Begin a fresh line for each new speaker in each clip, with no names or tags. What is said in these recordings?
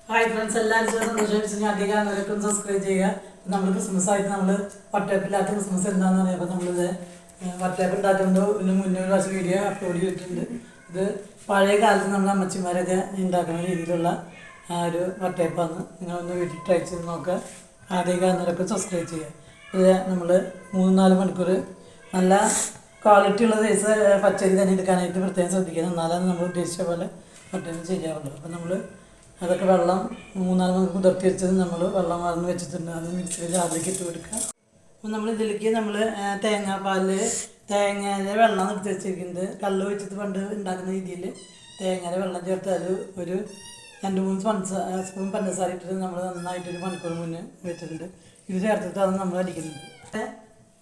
Hi friends, എല്ലാവരും സന്തോഷം. അധികം സബ്സ്ക്രൈബ് ചെയ്യുക. നമ്മൾ ക്രിസ്മസ് ആയിട്ട് നമ്മൾ വട്ടയപ്പില്ലാത്ത ക്രിസ്മസ് എന്താണെന്ന് അറിയാം. നമ്മളിത് വട്ടയപ്പ് ഉണ്ടാക്കുമ്പോൾ ഇതിന് മുന്നേ ഒരു പ്രാവശ്യം വീഡിയോ അപ്ലോഡ് ചെയ്തിട്ടുണ്ട്. ഇത് പഴയ കാലത്ത് നമ്മുടെ അമ്മച്ചിമാരൊക്കെ ഉണ്ടാക്കുന്ന രീതിയിലുള്ള ഒരു വട്ടയപ്പാണ്. നിങ്ങളൊന്ന് വീട്ടിൽ ട്രൈ ചെയ്ത് നോക്കുക. ആദ്യം സബ്സ്ക്രൈബ് ചെയ്യുക. ഇത് നമ്മൾ 3-4 മണിക്കൂർ നല്ല ക്വാളിറ്റി ഉള്ള സൈസ് പച്ചരി തന്നെ എടുക്കാനായിട്ട് പ്രത്യേകം ശ്രദ്ധിക്കണം. എന്നാലാണ് നമ്മൾ ഉദ്ദേശിച്ച പോലെ വട്ടയപ്പ് ശരിയാവുള്ളൂ. അപ്പോൾ നമ്മൾ അതൊക്കെ വെള്ളം 3-4 മണിക്കൂർ കുതിർത്തി വെച്ചത് നമ്മൾ വെള്ളം വാർന്ന് വെച്ചിട്ടുണ്ട്. അത് മിക്സിയിൽ ജാറിലേക്ക് ഇട്ട് കൊടുക്കുക. അപ്പോൾ നമ്മൾ ഇതിലേക്ക് നമ്മൾ തേങ്ങയുടെ വെള്ളം എടുത്ത് വെച്ചിരിക്കുന്നത് കല്ല് വെച്ചിട്ട് പണ്ട് ഉണ്ടാക്കുന്ന രീതിയിൽ തേങ്ങയുടെ വെള്ളം ചേർത്ത് അത് ഒരു 2-3 സ്പൂൺ പഞ്ചസാര ഇട്ടിട്ട് നമ്മൾ നന്നായിട്ടൊരു മണിക്കൂർ മുന്നേ വെച്ചിട്ടുണ്ട്. ഇത് ചേർത്തിട്ടാണ് നമ്മൾ അടിക്കുന്നത്.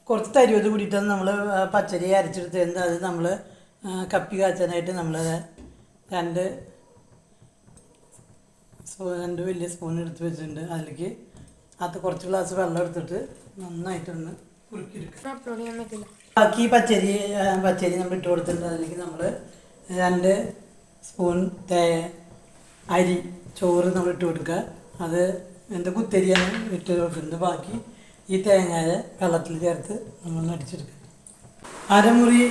കുറച്ച് തരിവത് കൂടിയിട്ടാണ് നമ്മൾ പച്ചരി അരച്ചെടുത്തത്. അത് നമ്മൾ കപ്പി കാച്ചാനായിട്ട് നമ്മൾ 2 വലിയ സ്പൂൺ എടുത്ത് വെച്ചിട്ടുണ്ട്. അതിലേക്ക് അത് കുറച്ച് ഗ്ലാസ് വെള്ളം എടുത്തിട്ട് നന്നായിട്ടൊന്ന് കുറുക്കിയെടുക്കുക. ബാക്കി പച്ചരി നമ്മൾ ഇട്ട് കൊടുത്തിട്ടുണ്ട്. അതിലേക്ക് നമ്മൾ 2 സ്പൂൺ അരി ചോറ് നമ്മൾ ഇട്ട് കൊടുക്കുക. അത് കുത്തരിയാണ് ഇട്ട് കൊടുക്കുന്നത്. ബാക്കി ഈ തേങ്ങയെ വെള്ളത്തിൽ ചേർത്ത് നമ്മൾ അടിച്ചെടുക്കുക. അരമുറി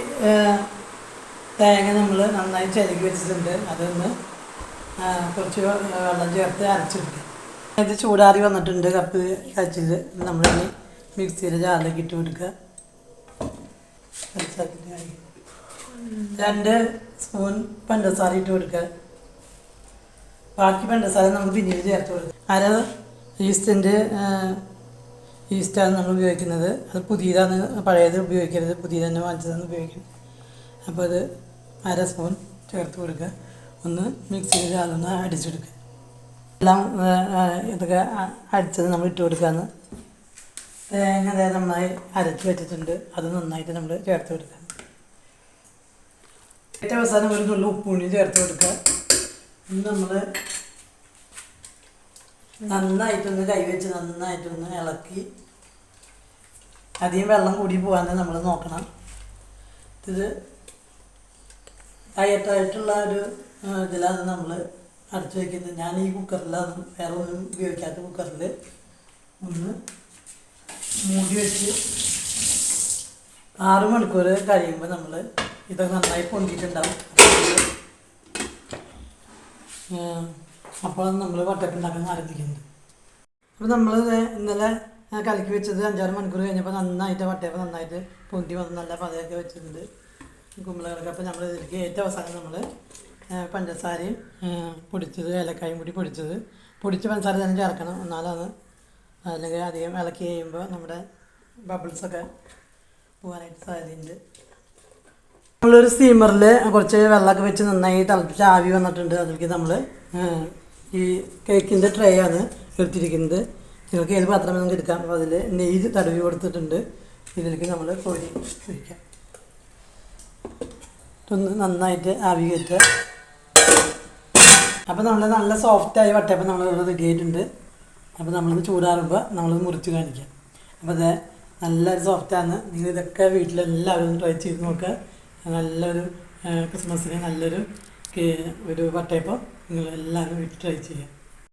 തേങ്ങ നമ്മൾ നന്നായി ചിരകി വെച്ചിട്ടുണ്ട്. അതൊന്ന് കുറച്ച് വെള്ളം ചേർത്ത് അരച്ചെടുക്കുക. ഇത് ചൂടാറി വന്നിട്ടുണ്ട്. കപ്പ് കച്ചത് നമ്മളിനി മിക്സിയുടെ ജാറിലേക്ക് ഇട്ട് കൊടുക്കുക. 2 സ്പൂൺ പഞ്ചസാര ഇട്ട് കൊടുക്കുക. ബാക്കി പഞ്ചസാര നമുക്ക് പിന്നീട് ചേർത്ത് കൊടുക്കുക. ഈസ്റ്റാണ് നമ്മൾ ഉപയോഗിക്കുന്നത്. അത് പുതിയതാണ്, പഴയത് ഉപയോഗിക്കരുത്. പുതിയ തന്നെ വാങ്ങിച്ചതാണ് ഉപയോഗിക്കുന്നത്. അപ്പോൾ അത് 1/2 സ്പൂൺ ചേർത്ത് കൊടുക്കുക. ഒന്ന് മിക്സിയിൽ ജാറൊന്ന് അടിച്ചെടുക്കുക. എല്ലാം ഇതൊക്കെ അടിച്ചത് നമ്മൾ ഇട്ട് കൊടുക്കുകയാണ്. തേങ്ങ നന്നായി അരച്ച് വെച്ചിട്ടുണ്ട്. അത് നന്നായിട്ട് നമ്മൾ ചേർത്ത് കൊടുക്കുക. ഏറ്റവും അവസാനം ഒരു തുള്ളി ഉപ്പുപൊടി ചേർത്ത് കൊടുക്കുക. നമ്മൾ നന്നായിട്ടൊന്ന് കൈവച്ച് നന്നായിട്ടൊന്ന് ഇളക്കി അധികം വെള്ളം കൂടി പോകാൻ നമ്മൾ നോക്കണം. ഇത് ടയറ്റായിട്ടുള്ള ഒരു ഇതിലാണ് നമ്മൾ അടച്ചു വയ്ക്കുന്നത്. ഞാൻ ഈ കുക്കറിലാണ്, വേറെ ഒന്നും ഉപയോഗിക്കാത്ത കുക്കറിൽ ഒന്ന് മൂടി വെച്ച് 6 മണിക്കൂർ കഴിയുമ്പോൾ നമ്മൾ ഇതൊക്കെ നന്നായി പൊന്തിയിട്ടുണ്ടാവും. അപ്പോഴാണ് നമ്മൾ വട്ടയപ്പം ഉണ്ടാക്കാൻ ആരംഭിക്കുന്നത്. അപ്പോൾ നമ്മൾ ഇന്നലെ കലക്കി വെച്ചത് 5-6 മണിക്കൂർ കഴിഞ്ഞപ്പോൾ നന്നായിട്ട് വട്ടയപ്പം നന്നായിട്ട് പൊന്തി വന്ന് നല്ല പതയൊക്കെ വെച്ചിട്ടുണ്ട് കുമ്പളകളൊക്കെ. അപ്പോൾ നമ്മൾ ഇതിലേക്ക് ഏറ്റവും അവസാനം നമ്മൾ പഞ്ചസാരയും പൊടിച്ചത്, ഏലക്കായും കൂടി പൊടിച്ച പഞ്ചസാര തന്നെ ചേർക്കണം. എന്നാലാണ് അല്ലെങ്കിൽ അധികം ഇളക്കി കഴിയുമ്പോൾ നമ്മുടെ ബബിൾസൊക്കെ പോകാനായിട്ട് സാധ്യതയുണ്ട്. നമ്മളൊരു സ്റ്റീമറിൽ കുറച്ച് വെള്ളമൊക്കെ വെച്ച് നന്നായി തിളപ്പിച്ച് ആവി വന്നിട്ടുണ്ട്. അതിലേക്ക് നമ്മൾ ഈ കേക്കിൻ്റെ ട്രേ ആണ് എടുത്തിരിക്കുന്നത്. നിങ്ങൾക്ക് ഏത് പാത്രം നമുക്ക് എടുക്കാം. അപ്പോൾ അതിൽ നെയ്യ് തടവി കൊടുത്തിട്ടുണ്ട്. ഇതിലേക്ക് നമ്മൾ കോരി ഒഴിക്കാം. ഒന്ന് നന്നായിട്ട് ആവി കയറ്റുക. അപ്പോൾ നമ്മൾ നല്ല സോഫ്റ്റായി വട്ടയപ്പം നമ്മൾ റെഡി ആയിട്ടുണ്ട്. അപ്പോൾ നമ്മളത് ചൂടാറുമ്പോൾ നമ്മളത് മുറിച്ച് കാണിക്കാം. അപ്പോൾ അത് നല്ലൊരു സോഫ്റ്റാണ്. നിങ്ങൾ ഇതൊക്കെ വീട്ടിലെല്ലാവരും ട്രൈ ചെയ്ത് നോക്കുക. നല്ലൊരു ക്രിസ്മസിന് നല്ലൊരു വട്ടയപ്പം നിങ്ങൾ എല്ലാവരും വീട്ടിൽ ട്രൈ ചെയ്യുക.